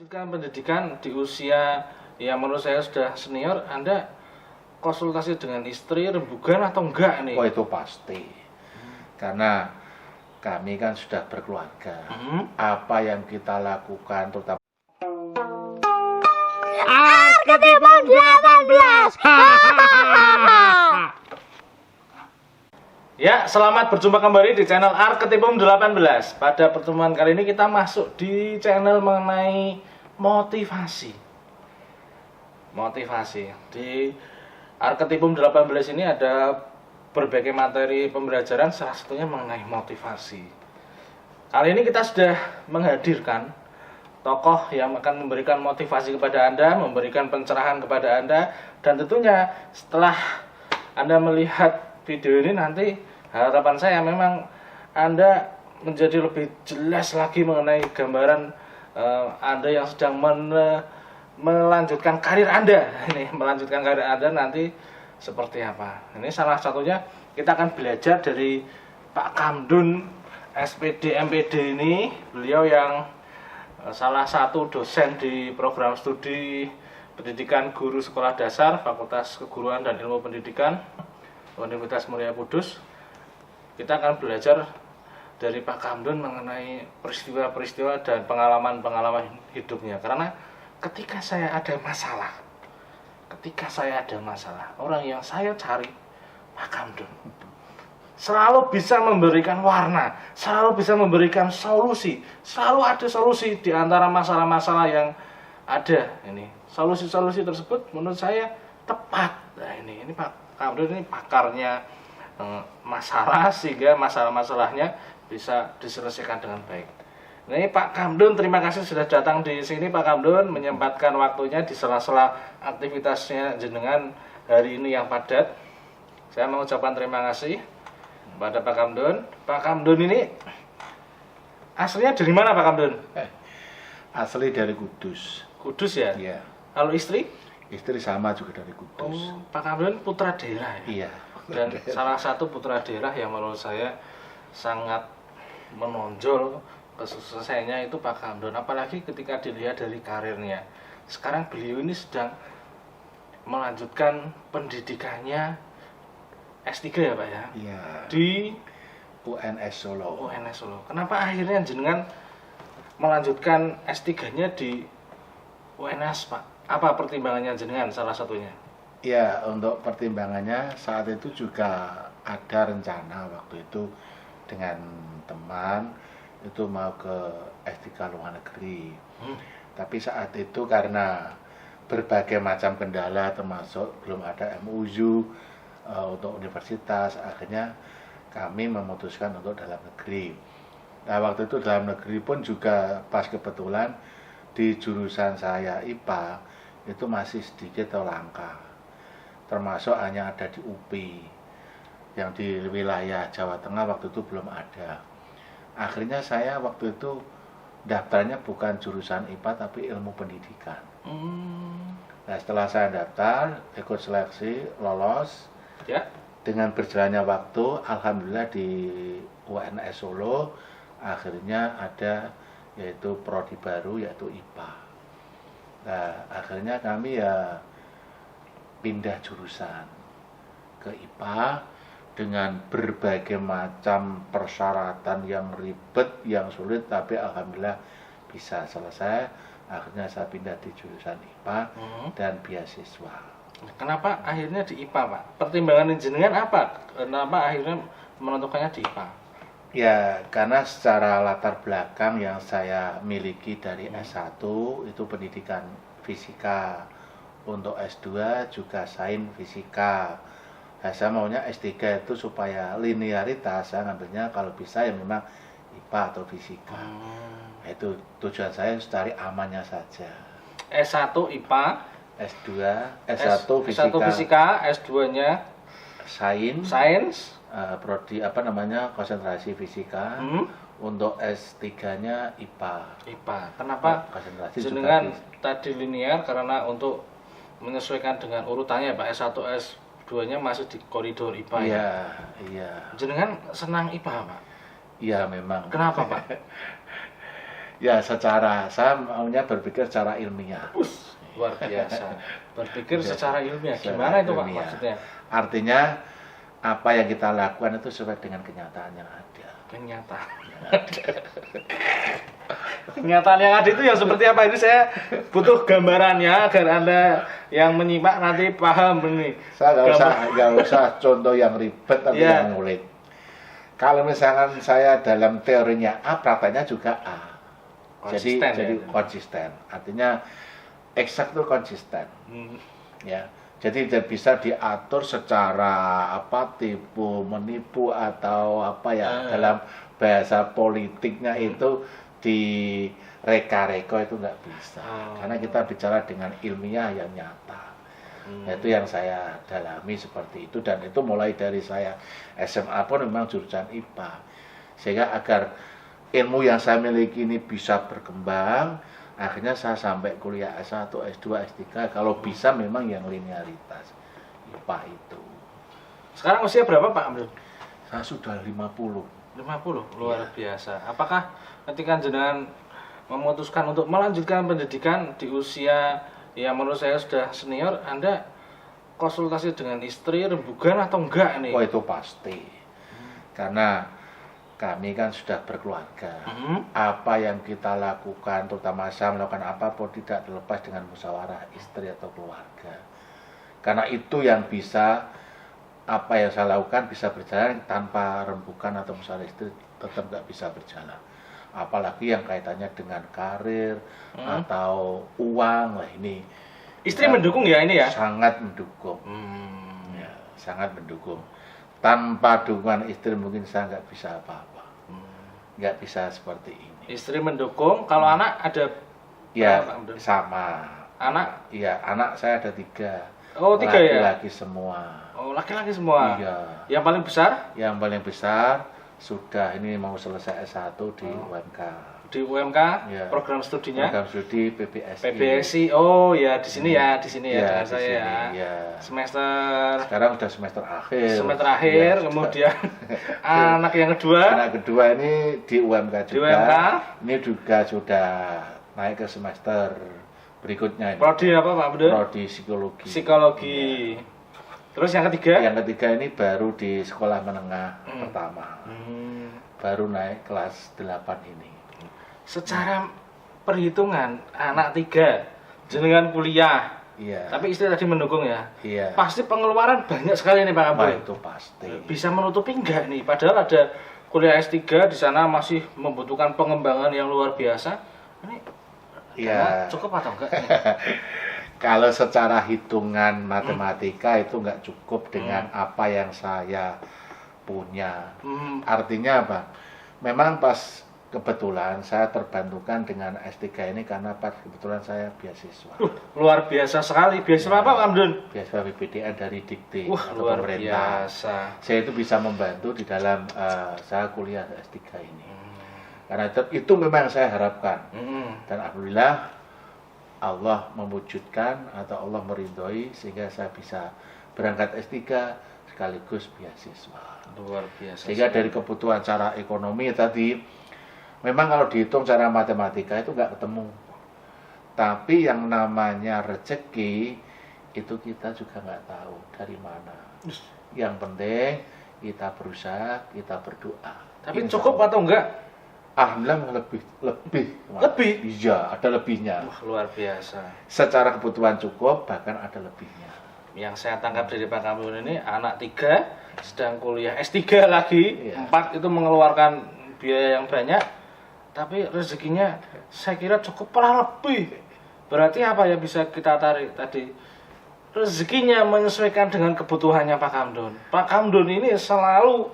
melanjutkan pendidikan di usia yang menurut saya sudah senior, Anda konsultasi dengan istri, rembugan atau enggak nih? Oh itu pasti, karena kami kan sudah berkeluarga. Apa yang kita lakukan terutama Arketipum 18. Ya, selamat berjumpa kembali di channel Arketipum 18. Pada pertemuan kali ini kita masuk di channel mengenai motivasi. Motivasi. Di Arketipum 18 ini ada berbagai materi pembelajaran, salah satunya mengenai motivasi. Kali ini kita sudah menghadirkan tokoh yang akan memberikan motivasi kepada Anda, memberikan pencerahan kepada Anda, dan tentunya setelah Anda melihat video ini nanti harapan saya memang Anda menjadi lebih jelas lagi mengenai gambaran Anda yang sedang melanjutkan karir Anda. Ini melanjutkan karir Anda nanti seperti apa. Ini salah satunya kita akan belajar dari Pak Kamdun SPD MPD ini. Beliau yang salah satu dosen di program studi pendidikan guru sekolah dasar Fakultas Keguruan dan Ilmu Pendidikan Universitas Muria Kudus. Kita akan belajar dari Pak Kamdun mengenai peristiwa-peristiwa dan pengalaman-pengalaman hidupnya. Karena ketika saya ada masalah, orang yang saya cari Pak Kamdun selalu bisa memberikan warna, selalu bisa memberikan solusi, selalu ada solusi di antara masalah-masalah yang ada. Ini solusi-solusi tersebut menurut saya tepat. Nah, ini Pak Kamdun ini pakarnya masalah, sehingga masalah-masalahnya bisa diselesaikan dengan baik. Ini Pak Kamdun, terima kasih sudah datang di sini Pak Kamdun, menyempatkan waktunya di sela-sela aktivitasnya jenengan hari ini yang padat. Saya mengucapkan terima kasih kepada Pak Kamdun. Pak Kamdun ini aslinya dari mana Pak Kamdun? asli dari Kudus. Kudus ya? Iya. Kalau istri? Istri sama juga dari Kudus. Oh, Pak Kamdun putra daerah ya? Iya. Dan salah satu putra daerah yang menurut saya sangat menonjol kesuksesannya itu Pak Kamdun, apalagi ketika dilihat dari karirnya. Sekarang beliau ini sedang melanjutkan pendidikannya S3 ya Pak ya? Iya. Di UNS Solo. UNS Solo. Kenapa akhirnya jenengan melanjutkan S3-nya di UNS Pak? Apa pertimbangannya jenengan salah satunya? Ya, untuk pertimbangannya saat itu juga ada rencana waktu itu dengan teman itu mau ke S3 luar negeri. Tapi saat itu karena berbagai macam kendala termasuk belum ada MOU untuk universitas, akhirnya kami memutuskan untuk dalam negeri. Nah, waktu itu dalam negeri pun juga pas kebetulan di jurusan saya IPA itu masih sedikit atau langka. Termasuk hanya ada di UPI, yang di wilayah Jawa Tengah waktu itu belum ada. Akhirnya saya waktu itu daftarnya bukan jurusan IPA tapi ilmu pendidikan. Nah, setelah saya daftar, ikut seleksi, lolos Ya. dengan berjalannya waktu, alhamdulillah di UNS Solo akhirnya ada yaitu prodi baru yaitu IPA. Nah, akhirnya kami ya pindah jurusan ke IPA dengan berbagai macam persyaratan yang ribet, yang sulit, tapi alhamdulillah bisa selesai. Akhirnya saya pindah di jurusan IPA dan beasiswa. Kenapa akhirnya di IPA Pak? Pertimbangan jenengan apa? Kenapa akhirnya menentukannya di IPA? Ya, karena secara latar belakang yang saya miliki dari S1 itu pendidikan fisika. Untuk S2 juga sains fisika. Nah, saya maunya S3 itu supaya linearitas, saya ngambilnya kalau bisa ya memang IPA atau fisika. Nah, itu tujuan saya cari amannya saja. S1 IPA, S1 fisika, S2-nya sains, prodi konsentrasi fisika. Untuk S3-nya IPA. Kenapa konsentrasi jenengan tadi linear? Karena untuk menyesuaikan dengan urutannya Pak, S1 S2-nya masih di koridor IPA ya? Iya. Jenengan senang IPA Pak? Iya memang. Kenapa Pak? Ya saya maunya berpikir secara ilmiah. Luar biasa. Berpikir secara ilmiah. Secara Gimana itu Pak ilmiah. maksudnya? Artinya apa yang kita lakukan itu sesuai dengan kenyataan yang ada. Kenyataan. Kenyataan yang ada itu yang seperti apa? Ini saya butuh gambarannya agar Anda yang menyimak nanti paham ini. Saya nggak usah contoh yang ribet tapi Iya. yang ngulik. Kalau misalkan saya dalam teorinya A, prakteknya juga A. Konsisten, jadi ya? konsisten. Artinya eksak itu konsisten. Hmm. Ya. Jadi tidak bisa diatur secara tipu menipu atau dalam bahasa politiknya itu direka-reka itu nggak bisa. Karena kita bicara dengan ilmiah yang nyata. Itu yang saya dalami seperti itu, dan itu mulai dari saya SMA pun memang jurusan IPA. Sehingga agar ilmu yang saya miliki ini bisa berkembang, akhirnya saya sampai kuliah S1, S2, S3 kalau bisa memang yang linearitas IPA itu. Sekarang usia berapa Pak Amdun? Saya sudah 50. 50, luar biasa. Apakah ketika jenengan memutuskan untuk melanjutkan pendidikan di usia yang menurut saya sudah senior, Anda konsultasi dengan istri, rembugan atau enggak nih? Oh itu pasti. Karena kami kan sudah berkeluarga. Apa yang kita lakukan, terutama saya melakukan apapun tidak terlepas dengan musyawarah istri atau keluarga. Karena itu yang bisa, apa yang saya lakukan bisa berjalan tanpa rembukan atau musyawarah istri tetap nggak bisa berjalan. Apalagi yang kaitannya dengan karir atau uang lah ini. Istri mendukung ya ini ya? Sangat mendukung. Ya, sangat mendukung. Tanpa dukungan istri mungkin saya nggak bisa apa-apa. Nggak bisa seperti ini. Istri mendukung, kalau anak ada Ya, Pak Amdun? sama. Anak? Iya, anak saya ada 3. Oh, 3 ya? Laki-laki semua. Oh, laki-laki semua? Iya. Yang paling besar? Yang paling besar sudah ini mau selesai S1 di UMK. Di UMK, Iya. program studinya? Program studi PBSI. PBSI, oh ya di sini ya, di sini ya, Iya, dengan di saya sini, ya. iya. Semester Sekarang udah semester akhir. semester akhir, Iya, kemudian anak yang kedua anak kedua ini di UMK juga. Di UMK. Ini juga sudah naik ke semester berikutnya ini. prodi apa Pak Abdul? Prodi psikologi. Psikologi. Terus yang ketiga? Yang ketiga ini baru di sekolah menengah pertama. Baru naik kelas 8 ini. Secara perhitungan anak 3 jenengan kuliah, Iya. tapi istri tadi mendukung ya. Iya. Pasti pengeluaran banyak sekali nih Pak Wah, Abdul. itu pasti. Bisa menutupi enggak nih? Padahal ada kuliah S3 di sana masih membutuhkan pengembangan yang luar biasa. Ini Iya. cukup atau enggak? Kalau secara hitungan matematika itu nggak cukup dengan apa yang saya punya. Artinya apa? Memang pas kebetulan saya terbantukan dengan S3 ini karena pas kebetulan saya beasiswa. Luar biasa sekali. Beasiswa apa Pak Amdun? Beasiswa PPDN dari Dikti Wah, atau luar pemerintah. biasa. Saya itu bisa membantu di dalam saya kuliah S3 ini. Karena itu memang saya harapkan. Dan alhamdulillah Allah mewujudkan atau Allah meridhoi sehingga saya bisa berangkat S3 sekaligus beasiswa. Luar biasa. Sehingga dari kebutuhan secara ekonomi tadi, memang kalau dihitung secara matematika itu nggak ketemu. Tapi yang namanya rezeki itu kita juga nggak tahu dari mana. Yang penting kita berusaha, kita berdoa. Tapi Insya cukup Allah. atau enggak? Alhamdulillah lebih. Lebih? Iya, ada lebihnya. Wah, luar biasa. Secara kebutuhan cukup, bahkan ada lebihnya. Yang saya tangkap dari Pak Kamrun ini anak 3 sedang kuliah S3 lagi, Iya. 4 itu mengeluarkan biaya yang banyak, tapi rezekinya saya kira cukup malah lebih. Berarti apa ya bisa kita tarik tadi? Rezekinya menyesuaikan dengan kebutuhannya Pak Kamdun. Pak Kamdun ini selalu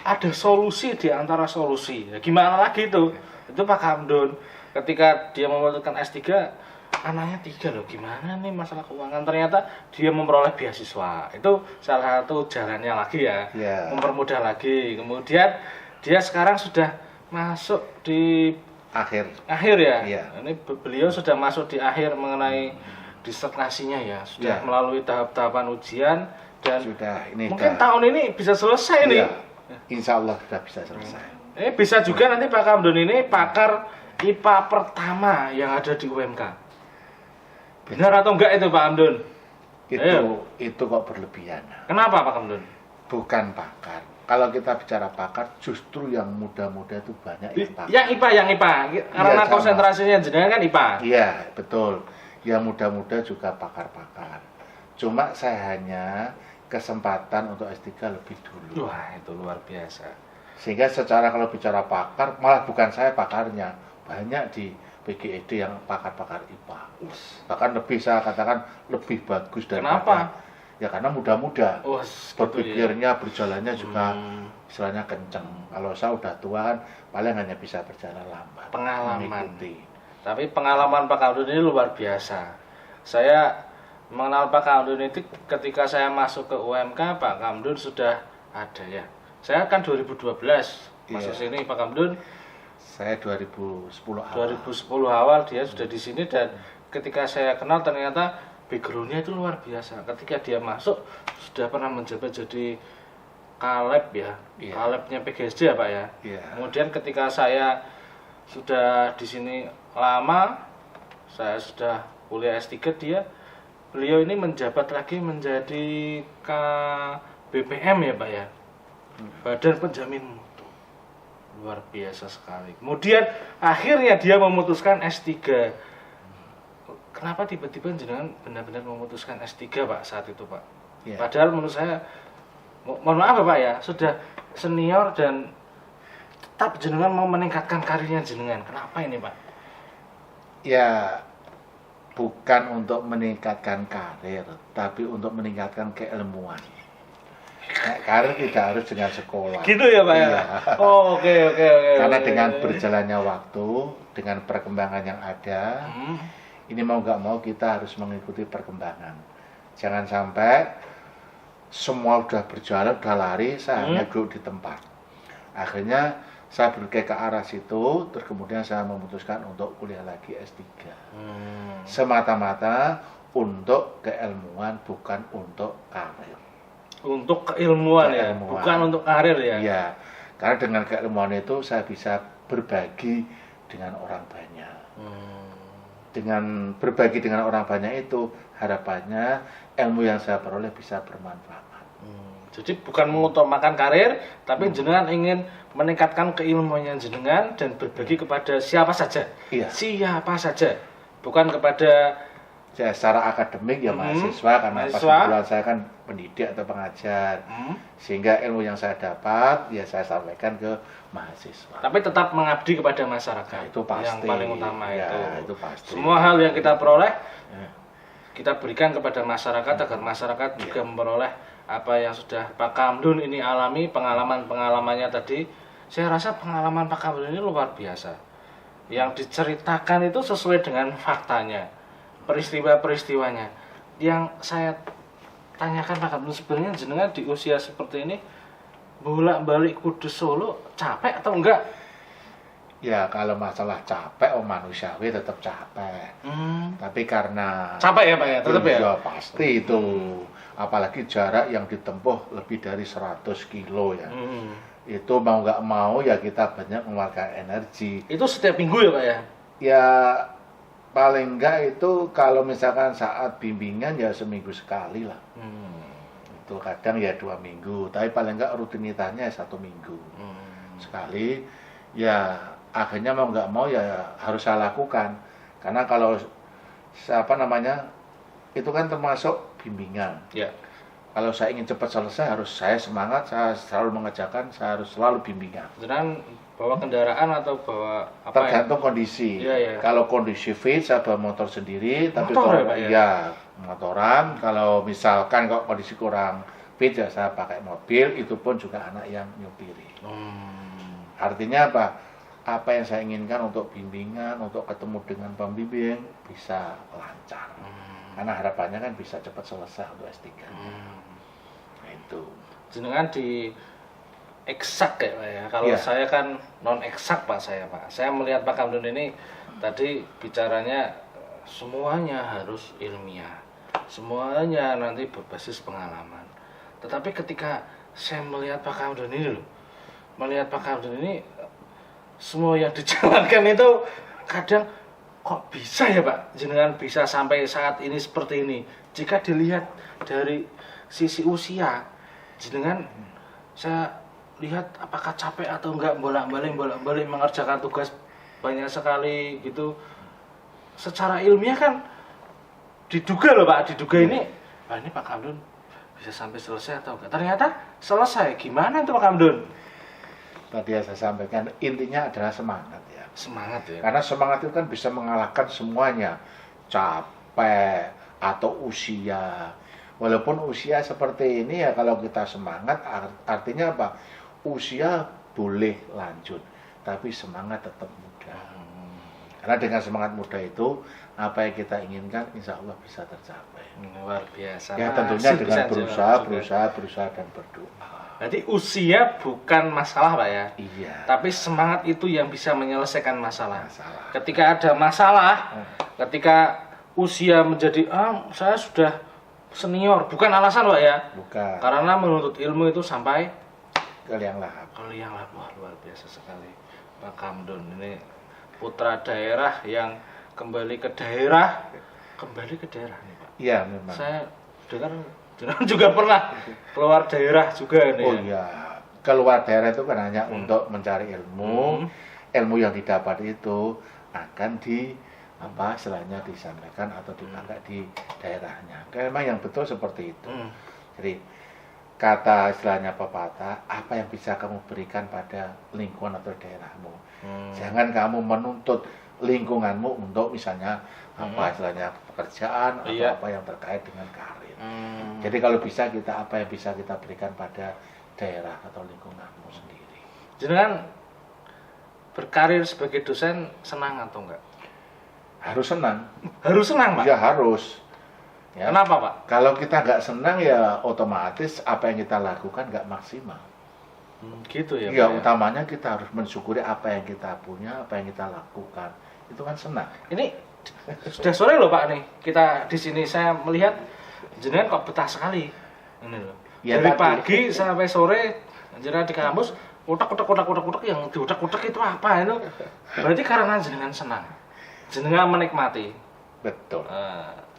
ada solusi di antara solusi. Ya, gimana lagi itu? Itu Pak Kamdun. Ketika dia memutuskan S3, anaknya 3 loh. Gimana nih masalah keuangan? Ternyata dia memperoleh beasiswa. Itu salah satu jalannya lagi ya. Ya. Mempermudah lagi. Kemudian dia sekarang sudah masuk di Akhir. ya. Iya. Ini beliau sudah masuk di akhir mengenai disertasinya ya. Sudah Iya. melalui tahap-tahapan ujian dan Sudah, ini mungkin sudah. tahun ini bisa selesai nih. Iya. Insya Allah sudah bisa selesai. Ini bisa juga nanti Pak Kamdun ini pakar IPA pertama yang ada di UMK. Benar atau enggak itu Pak Hamdun? Itu kok berlebihan. Kenapa Pak Hamdun? Bukan pakar. Kalau kita bicara pakar, justru yang muda-muda itu banyak yang pakar. Yang IPA. Karena Iya, konsentrasinya jenengan kan IPA. Iya, betul. Yang muda-muda juga pakar-pakar. Cuma saya hanya kesempatan untuk S3 lebih dulu. Wah, itu luar biasa. Sehingga secara kalau bicara pakar, malah bukan saya pakarnya. Banyak di PGED yang pakar-pakar IPA. Bahkan lebih saya katakan lebih bagus daripada. Kenapa? Ya karena muda-muda. Berpikirnya, berjalannya juga istilahnya kenceng. Kalau saya udah tua kan paling hanya bisa berjalan lambat. Pengalaman. Mengikuti. Tapi pengalaman Pak Hamdun ini luar biasa. Saya mengenal Pak Hamdun itu ketika saya masuk ke UMK, Pak Hamdun sudah ada ya. Saya kan 2012 masuk sini Pak Hamdun. Saya 2010 awal. 2010 awal dia sudah di sini dan ketika saya kenal ternyata background-nya itu luar biasa. Ketika dia masuk sudah pernah menjabat jadi Kaleb ya, Kalebnya PGSD ya Pak ya. Kemudian ketika saya sudah di sini lama, saya sudah kuliah S3 beliau ini menjabat lagi menjadi KBPM ya Pak ya, Badan Penjamin Mutu. Luar biasa sekali. Kemudian akhirnya dia memutuskan S3. Kenapa tiba-tiba jenengan benar-benar memutuskan S3 Pak saat itu Pak? Padahal menurut saya, mohon maaf Pak ya, sudah senior dan tetap jenengan mau meningkatkan karirnya jenengan. Kenapa ini Pak? Ya bukan untuk meningkatkan karir, tapi untuk meningkatkan keilmuan. Nah, karir tidak harus dengan sekolah. Gitu ya Pak ya? Oh, oke. Karena dengan berjalannya waktu, dengan perkembangan yang ada, ini mau nggak mau kita harus mengikuti perkembangan. Jangan sampai semua udah berjalan, udah lari, saya hanya duduk di tempat. Akhirnya saya berpikir ke arah situ, terus kemudian saya memutuskan untuk kuliah lagi S3. Semata-mata untuk keilmuan, bukan untuk karir. Untuk keilmuan ya, bukan untuk karir ya? Iya, karena dengan keilmuan itu saya bisa berbagi dengan orang banyak. Dengan berbagi dengan orang banyak itu harapannya ilmu yang saya peroleh bisa bermanfaat. Jadi bukan mengutamakan karir, tapi jenengan ingin meningkatkan keilmuannya jenengan dan berbagi kepada siapa saja. Siapa saja, bukan kepada ya, secara akademik ya mahasiswa, karena pas kebetulan saya kan pendidik atau pengajar, sehingga ilmu yang saya dapat ya saya sampaikan ke mahasiswa. Tapi tetap mengabdi kepada masyarakat. Itu pasti. Yang paling utama ya, itu. Itu pasti. Semua hal yang kita peroleh kita berikan kepada masyarakat agar masyarakat juga memperoleh apa yang sudah Pak Hamdun ini alami, pengalaman-pengalamannya tadi. Saya rasa pengalaman Pak Hamdun ini luar biasa. Yang diceritakan itu sesuai dengan faktanya, peristiwa-peristiwanya. Yang saya tanyakan Pak Hamdun, sebenarnya jenengan di usia seperti ini bolak-balik Kudus Solo capek atau enggak? Ya kalau masalah capek, manusiawi tetap capek. Tapi karena capek ya Pak ya, tetap ya? Ya pasti itu. Apalagi jarak yang ditempuh lebih dari 100 kilo ya. Itu mau nggak mau ya kita banyak mengeluarkan energi. Itu setiap minggu ya Pak ya? Ya paling enggak itu kalau misalkan saat bimbingan ya seminggu sekali lah. Itu kadang ya 2 minggu, tapi paling enggak rutinitasnya 1 minggu sekali. Ya akhirnya mau nggak mau ya harus saya lakukan, karena kalau apa namanya itu kan termasuk bimbingan. Kalau saya ingin cepat selesai, harus saya semangat, saya selalu mengerjakan, saya harus selalu bimbingan. Jangan bawa kendaraan atau bawa apa? Tergantung kondisi. Kalau kondisi fit, saya bawa motor sendiri. Tapi motor kalau motoran. Kalau misalkan kok kondisi kurang fit, ya saya pakai mobil. Itu pun juga anak yang nyupiri. Artinya apa? Apa yang saya inginkan untuk bimbingan, untuk ketemu dengan pembimbing bisa lancar. Karena harapannya kan bisa cepat selesai untuk S3. Nah itu. Jenengan di eksak ya Pak ya. Kalau saya kan non eksak Pak saya Pak. Saya melihat Pak Hamdun ini tadi bicaranya semuanya harus ilmiah. Semuanya nanti berbasis pengalaman. Tetapi ketika saya melihat Pak Hamdun ini loh, melihat Pak Hamdun ini semua yang dijalankan itu kadang kok bisa ya Pak jenengan bisa sampai saat ini seperti ini. Jika dilihat dari sisi usia jenengan, saya lihat apakah capek atau enggak bolak-balik mengerjakan tugas banyak sekali gitu. Secara ilmiah kan diduga loh Pak, ini Pak Kamdun bisa sampai selesai atau enggak. Ternyata selesai. Gimana itu Pak Kamdun? Tadi yang saya sampaikan intinya adalah semangat ya. Semangat ya. Karena semangat itu kan bisa mengalahkan semuanya, capek atau usia. Walaupun usia seperti ini ya, kalau kita semangat artinya apa? Usia boleh lanjut, tapi semangat tetap muda. Karena dengan semangat muda itu apa yang kita inginkan insya Allah bisa tercapai. Luar biasa. Ya tentunya dengan berusaha dan berdoa. Berarti usia bukan masalah Pak ya? Iya. Tapi semangat itu yang bisa menyelesaikan masalah. Ketika ada masalah, ketika usia menjadi saya sudah senior, bukan alasan Pak ya? Bukan. Karena menuntut ilmu itu sampai ke liang lahat. Wah, luar biasa sekali Pak Kamdun. Ini putra daerah yang kembali ke daerah nih Pak. Iya memang. Saya dengar juga pernah keluar daerah juga nih. Oh iya, keluar daerah itu kan hanya untuk mencari ilmu. Ilmu yang didapat itu akan istilahnya disampaikan atau dipakai di daerahnya. Memang yang betul seperti itu. Jadi kata istilahnya pepatah, apa yang bisa kamu berikan pada lingkungan atau daerahmu. Jangan kamu menuntut lingkunganmu untuk misalnya istilahnya pekerjaan atau apa yang terkait dengan karir. Jadi kalau bisa apa yang bisa kita berikan pada daerah atau lingkunganmu sendiri. Jenengan berkarir sebagai dosen senang atau enggak? Harus senang. Harus senang Pak? Ya harus. Ya. Kenapa Pak? Kalau kita nggak senang ya otomatis apa yang kita lakukan nggak maksimal. Gitu ya. Ya utamanya kita harus mensyukuri apa yang kita punya, apa yang kita lakukan. Itu kan senang. Ini sudah sore loh Pak nih. Kita di sini saya melihat jenengan kok betah sekali. Ini loh. Ya, dari pagi sampai sore jenengan di kampus utak yang diutak-utak itu apa itu? Berarti karena jenengan senang. Jenengan menikmati. Betul.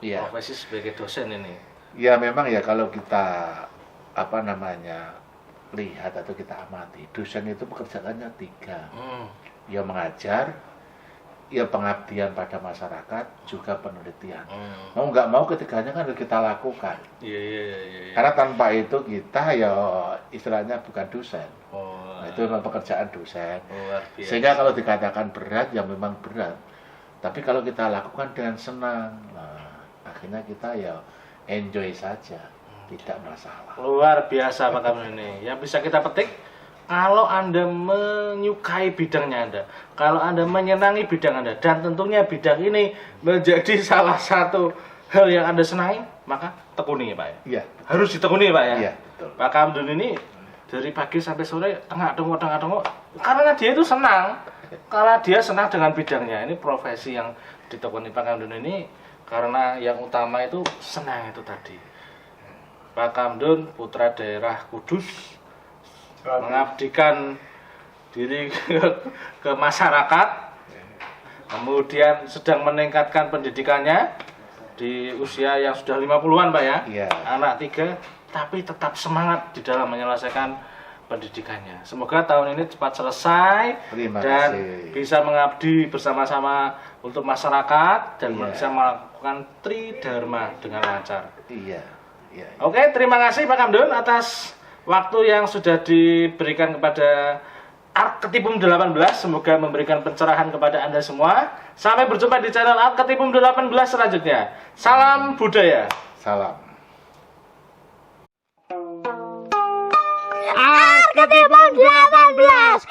Ya. Profesi sebagai dosen ini. Ya memang ya kalau kita lihat atau kita amati, dosen itu pekerjaannya 3. Ya mengajar, ya pengabdian pada masyarakat, juga penelitian. Mau nggak mau ketiganya kan harus kita lakukan. Iya. Karena tanpa itu kita ya istilahnya bukan dosen. Nah, itu memang pekerjaan dosen. Sehingga kalau dikatakan berat ya memang berat. Tapi kalau kita lakukan dengan senang, akhirnya kita ya enjoy saja, tidak masalah. Luar biasa Pak Kamdun ini. Yang bisa kita petik, kalau Anda menyukai bidangnya Anda, kalau Anda menyenangi bidang Anda, dan tentunya bidang ini menjadi salah satu hal yang Anda senangi, maka tekuni ya Pak ya? Iya. Harus ditekuni ya Pak ya? Iya, betul. Pak Kamdun ini dari pagi sampai sore tengah-tengok, karena dia itu senang. Karena dia senang dengan bidangnya. Ini profesi yang ditekuni Pak Kamdun ini karena yang utama itu senang itu tadi. Pak Kamdun putra daerah Kudus, mengabdikan diri ke masyarakat, kemudian sedang meningkatkan pendidikannya di usia yang sudah 50-an Pak ya. Iya. Anak 3, tapi tetap semangat di dalam menyelesaikan pendidikannya. Semoga tahun ini cepat selesai dan bisa mengabdi bersama-sama untuk masyarakat dan bisa melakukan tridharma dengan lancar. Iya. Oke, terima kasih Pak Kamdun atas waktu yang sudah diberikan kepada Arketipum 18. Semoga memberikan pencerahan kepada Anda semua. Sampai berjumpa di channel Arketipum 18 selanjutnya. Salam budaya. Salam. Arketipum 18.